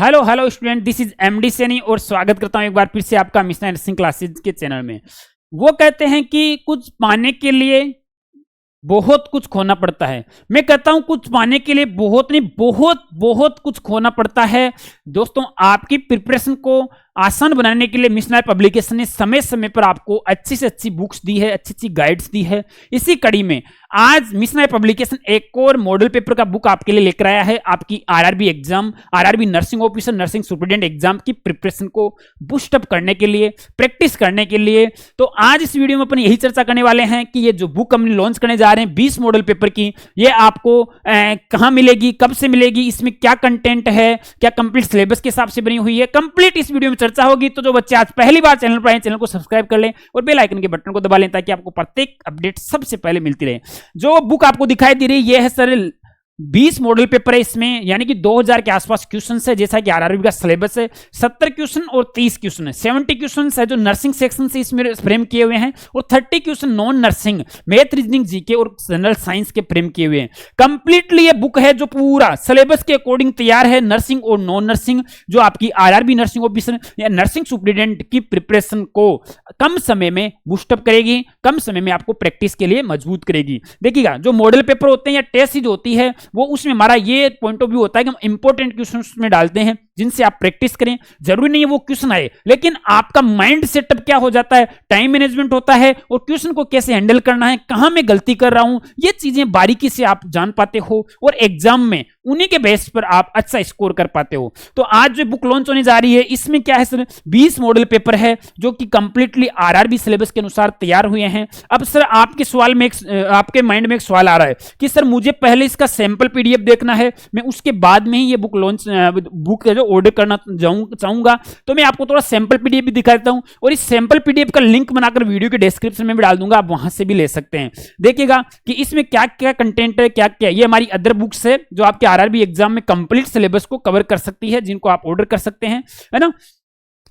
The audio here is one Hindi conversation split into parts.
Hello hello student, this is MD Saini और स्वागत करता हूं एक बार फिर से आपका मिशन नर्सिंग क्लासेज के चैनल में। वो कहते हैं कि कुछ पाने के लिए बहुत कुछ खोना पड़ता है। मैं कहता हूं कुछ पाने के लिए बहुत नहीं, बहुत बहुत कुछ खोना पड़ता है। दोस्तों, आपकी प्रिपरेशन को आसान बनाने के लिए मिशनरी पब्लिकेशन ने समय समय पर आपको अच्छी से अच्छी बुक्स दी है, अच्छी अच्छी गाइड्स दी है। इसी कड़ी में आज मिशनरी पब्लिकेशन एक और मॉडल पेपर का बुक आपके लिए लेकर आया है। आपकी RRB exam, RRB nursing officer, nursing superintendent exam की प्रिपरेशन को बूस्ट अप करने के लिए, प्रैक्टिस करने के लिए। तो आज इस वीडियो में अपन यही चर्चा करने वाले हैं कि ये जो बुक हम लॉन्च करने जा रहे हैं 20 मॉडल पेपर की, ये आपको कहां मिलेगी, कब से मिलेगी, इसमें क्या कंटेंट है, क्या कंप्लीट सिलेबस के हिसाब से बनी हुई है, कंप्लीट इस वीडियो में चर्चा होगी। तो जो बच्चे आज पहली बार चैनल पर आए, चैनल को सब्सक्राइब कर लें और बेल आइकन के बटन को दबा लें ताकि आपको प्रत्येक अपडेट सबसे पहले मिलती रहे। जो बुक आपको दिखाई दे रही है ये है सर 20 मॉडल पेपर है इसमें, यानी कि 2000 के आसपास क्वेश्चन है। जैसा कि आरआरबी का सिलेबस है 70 क्वेश्चन और 30 क्वेश्चन है। 70 क्वेश्चन है जो नर्सिंग सेक्शन से इसमें फ्रेम किए हुए हैं और 30 question non nursing, math, reasoning, GK और जनरल साइंस के फ्रेम किए हुए हैं। कंप्लीटली ये बुक है जो पूरा सिलेबस के अकॉर्डिंग तैयार है। नर्सिंग और नॉन नर्सिंग, जो आपकी आरआरबी नर्सिंग ऑफिसर या नर्सिंग सुपरिटेंडेंट की प्रिपरेशन को कम समय में बूस्टअप करेगी, कम समय में आपको प्रैक्टिस के लिए मजबूत करेगी। देखिएगा, जो मॉडल पेपर होते हैं या टेस्ट सीरीज होती है वो उसमें हमारा ये पॉइंट ऑफ व्यू होता है कि हम इंपॉर्टेंट क्वेश्चन में डालते हैं जिनसे आप प्रैक्टिस करें। जरूरी नहीं है वो क्वेश्चन आए, लेकिन आपका माइंड सेटअप क्या हो जाता है, टाइम मैनेजमेंट होता है और क्वेश्चन को कैसे हैंडल करना है, कहां मैं गलती कर रहा हूं, ये चीजें बारीकी से आप जान पाते हो और एग्जाम में उन्हीं के बेस पर आप अच्छा स्कोर कर पाते हो। तो आज जो बुक लॉन्च होने जा रही है इसमें क्या है सर, 20 मॉडल पेपर है जो कि कंप्लीटली आरआरबी सिलेबस के अनुसार तैयार हुए हैं। अब सर आपके सवाल में आपके माइंड में एक सवाल आ रहा है कि सर मुझे पहले इसका सैंपल पीडीएफ देखना है, मैं उसके बाद में ही ये बुक लॉन्च बुक जो ऑर्डर करना चाहूंगा। तो मैं आपको थोड़ा सैंपल पीडीएफ भी दिखा देता हूं और इस सैंपल पीडीएफ का लिंक बनाकर वीडियो के डिस्क्रिप्शन में भी डाल दूंगा, आप वहां से भी ले सकते हैं। देखिएगा कि इसमें क्या क्या कंटेंट है, क्या क्या ये हमारी अदर बुक्स है जो आपके आरआरबी एग्जाम में कंप्लीट सिलेबस को कवर कर सकती है, जिनको आप ऑर्डर कर सकते हैं, है ना।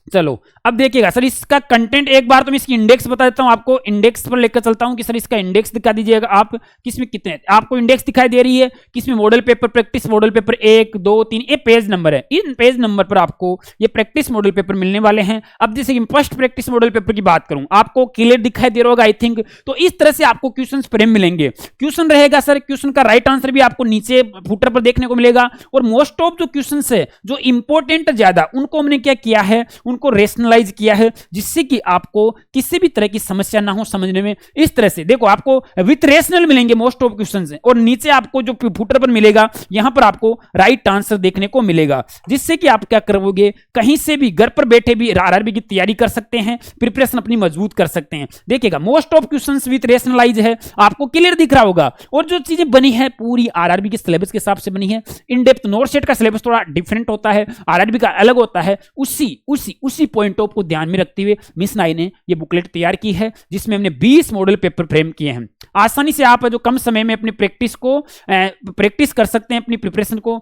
चलो अब देखिएगा सर इसका कंटेंट एक बार तो मैं इसकी इंडेक्स बता देता हूं, आपको इंडेक्स पर लेकर चलता हूं कि सर इसका इंडेक्स दिखा दीजिएगा आप, किसमें कितने आपको इंडेक्स दिखाई दे रही है, किसमें model paper practice model paper 1 2 3 ये पेज नंबर है। इन पेज नंबर पर आपको ये प्रैक्टिस मॉडल पेपर मिलने वाले हैं। अब जैसे कि फर्स्ट प्रैक्टिस मॉडल पेपर की बात करूं, आपको क्लियर दिखाई दे रहा होगा आई थिंक। तो इस तरह से आपको क्वेश्चन फ्रेम मिलेंगे। क्वेश्चन रहेगा सर, क्वेश्चन का राइट आंसर भी आपको नीचे फुटर पर देखने को मिलेगा और मोस्ट ऑफ जो क्वेश्चन है जो इंपॉर्टेंट ज्यादा उनको हमने क्या किया है, उनको रेशनलाइज किया है जिससे कि आपको किसी भी तरह की समस्या ना हो समझने में। इस तरह से देखो आपको विथ रेशनल मिलेंगे मोस्ट ऑफ क्वेश्चंस और नीचे आपको जो फुटर पर मिलेगा यहां पर आपको राइट आंसर देखने को मिलेगा, जिससे कि आप क्या करोगे, कहीं से भी घर पर बैठे भी आरआरबी की तैयारी कर सकते हैं, प्रिपरेशन अपनी मजबूत कर सकते हैं। देखिएगा most of questions with rationalize है, आपको क्लियर दिख रहा होगा और जो चीजें बनी है पूरी आरआरबी के सिलेबस के हिसाब से बनी है। इन डेप्थ नोट सेट का सिलेबस थोड़ा डिफरेंट होता है, आरआरबी का अलग होता है। उसी पॉइंट ऑफ को ध्यान में रखते हुए मिशनरी ने ये बुकलेट तैयार की है जिसमें हमने 20 मॉडल पेपर फ्रेम किए हैं। आसानी से आप जो कम समय में अपनी प्रैक्टिस कर सकते हैं, अपनी प्रिपरेशन को।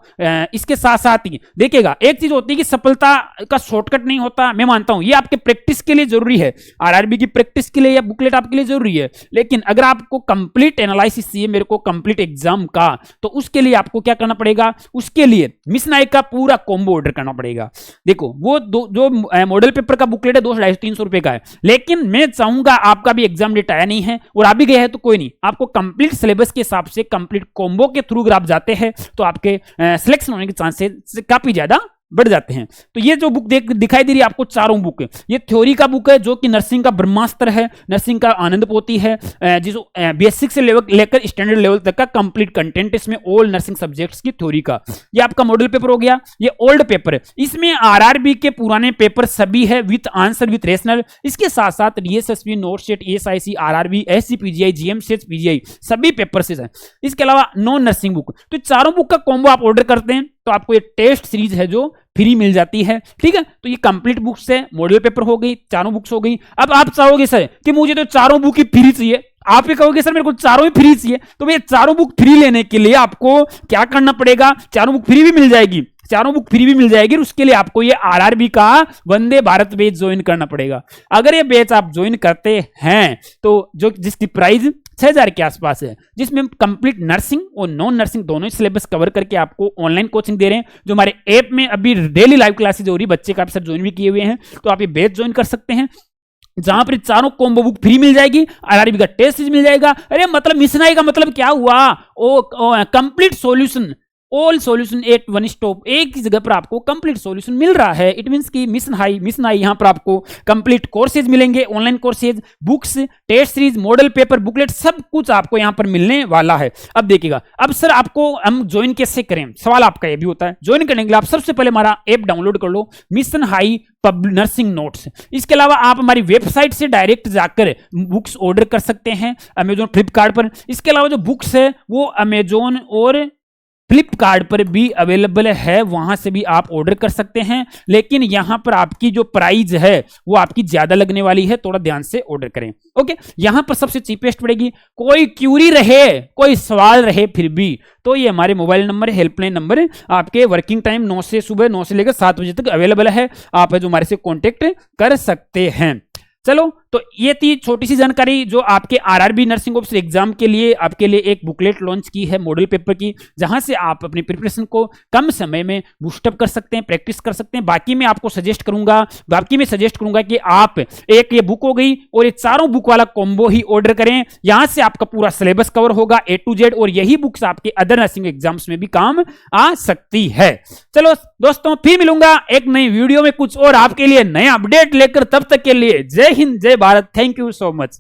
इसके साथ साथ ही देखिएगा एक चीज होती है कि सफलता का शॉर्टकट नहीं होता, मैं मानता हूं ये आपके प्रैक्टिस के लिए जरूरी है, आरआरबी की प्रैक्टिस के लिए या बुकलेट आपके लिए जरूरी है। लेकिन अगर आपको कंप्लीट एनालिसिस चाहिए मेरे को कंप्लीट एग्जाम का, तो उसके लिए आपको क्या करना पड़ेगा, उसके लिए मिशनरी का पूरा कॉम्बो ऑर्डर करना पड़ेगा। देखो वो जो मॉडल पेपर का बुकलेट है 200-250 रुपए का है, लेकिन मैं चाहूंगा आपका भी एग्जाम डेट आया नहीं है और आ भी गया है तो कोई नहीं, आपको कंप्लीट सिलेबस के हिसाब से कंप्लीट कॉम्बो के थ्रू अगर आप जाते हैं तो आपके सिलेक्शन होने के चांसेस काफी ज्यादा बढ़ जाते हैं। तो ये जो बुक दिखाई दे रही है आपको, चारों बुक है, ये थ्योरी का बुक है जो कि नर्सिंग का ब्रह्मास्त्र है, नर्सिंग का आनंद पोथी है, जिसको बेसिक से लेकर स्टैंडर्ड लेवल तक का कंप्लीट कंटेंट इसमें ऑल नर्सिंग सब्जेक्ट्स की थ्योरी का। ये आपका मॉडल पेपर हो गया, ये ओल्ड पेपर है, इसमें आरआरबी के पुराने पेपर सभी है विथ आंसर विथ रेशनल। इसके साथ साथ DSSP, NET SET, ASIC, RRB, SCPGI, GMCH, PGI सभी पेपर से है। इसके अलावा नॉन नर्सिंग बुक, तो चारों बुक का कॉम्बो आप ऑर्डर करते हैं तो आपको ये टेस्ट सीरीज है जो फ्री मिल जाती है, ठीक है। तो ये कंप्लीट बुक्स है, मॉडल पेपर हो गई, चारों बुक्स हो गई। अब आप चाहोगे सर कि मुझे तो चारों बुक ही फ्री चाहिए, आप ये कहोगे सर मेरे को चारों ही फ्री चाहिए, तो भैया चारों बुक फ्री लेने के लिए आपको क्या करना पड़ेगा, चारों बुक फ्री भी मिल जाएगी, चारों बुक फ्री भी मिल जाएगी। उसके लिए आपको ये आरआरबी का वंदे भारत बैच ज्वाइन करना पड़ेगा। अगर ये बैच आप ज्वाइन करते हैं तो जो जिसकी प्राइस 6000 के आसपास है, जिसमें हम कंप्लीट नर्सिंग और नॉन नर्सिंग दोनों ही सिलेबस कवर करके आपको ऑनलाइन कोचिंग दे रहे हैं, जो हमारे ऐप में अभी डेली लाइव क्लासेज हो रही है, बच्चे काफी सारे ज्वाइन भी किए हुए हैं, तो आप ये बैच ज्वाइन कर सकते हैं, जहां पर चारों कॉम्बो बुक फ्री मिल जाएगी, आरआरबी का टेस्ट मिल जाएगा। अरे मतलब मिशन आई का मतलब क्या हुआ, oh complete solution, all solution at one stop, एक ही जगह पर आपको कंप्लीट सॉल्यूशन मिल रहा है। इट मींस कि मिशन आई यहां पर आपको कंप्लीट कोर्सेज मिलेंगे, online courses, books, test series, model paper, booklet, सब कुछ आपको यहां पर मिलने वाला है। अब देखिएगा, अब सर आपको हम ज्वाइन कैसे करें, सवाल आपका ये भी होता है। ज्वाइन करने के लिए आप सबसे पहले हमारा ऐप डाउनलोड कर लो, मिशन हाई नर्सिंग नोट्स। इसके अलावा आप हमारी वेबसाइट से डायरेक्ट जाकर बुक्स ऑर्डर कर सकते हैं अमेजोन, फ्लिपकार्ट पर। इसके अलावा जो बुक्स है वो अमेजोन और फ्लिपकार्ट पर भी अवेलेबल है, वहां से भी आप ऑर्डर कर सकते हैं। लेकिन यहां पर आपकी जो प्राइस है वो आपकी ज्यादा लगने वाली है, थोड़ा ध्यान से ऑर्डर करें। ओके, यहां पर सबसे चीपेस्ट पड़ेगी। कोई क्यूरी रहे, कोई सवाल रहे फिर भी, तो ये हमारे मोबाइल नंबर, हेल्पलाइन नंबर आपके वर्किंग टाइम 9 से सुबह 9 से लेकर 7 बजे तक अवेलेबल है, आप जो हमारे से कॉन्टेक्ट कर सकते हैं। चलो, तो ये थी छोटी सी जानकारी जो आपके आरआरबी नर्सिंग ऑफिसर एग्जाम के लिए आपके लिए एक बुकलेट लॉन्च की है मॉडल पेपर की, जहां से आप अपनी प्रिपरेशन को कम समय में बूस्टअप कर सकते हैं, प्रैक्टिस कर सकते हैं। बाकी मैं आपको सजेस्ट करूंगा कि आप एक ये बुक हो गई और ये चारों बुक वाला कॉम्बो ही ऑर्डर करें, यहां से आपका पूरा सिलेबस कवर होगा A to Z, और यही बुक्स आपके अदर नर्सिंग एग्जाम्स में भी काम आ सकती है। चलो दोस्तों, फिर मिलूंगा एक नई वीडियो में कुछ और आपके लिए नया अपडेट लेकर, तब तक के लिए जय हिंद, जय Bharat. Thank you so much.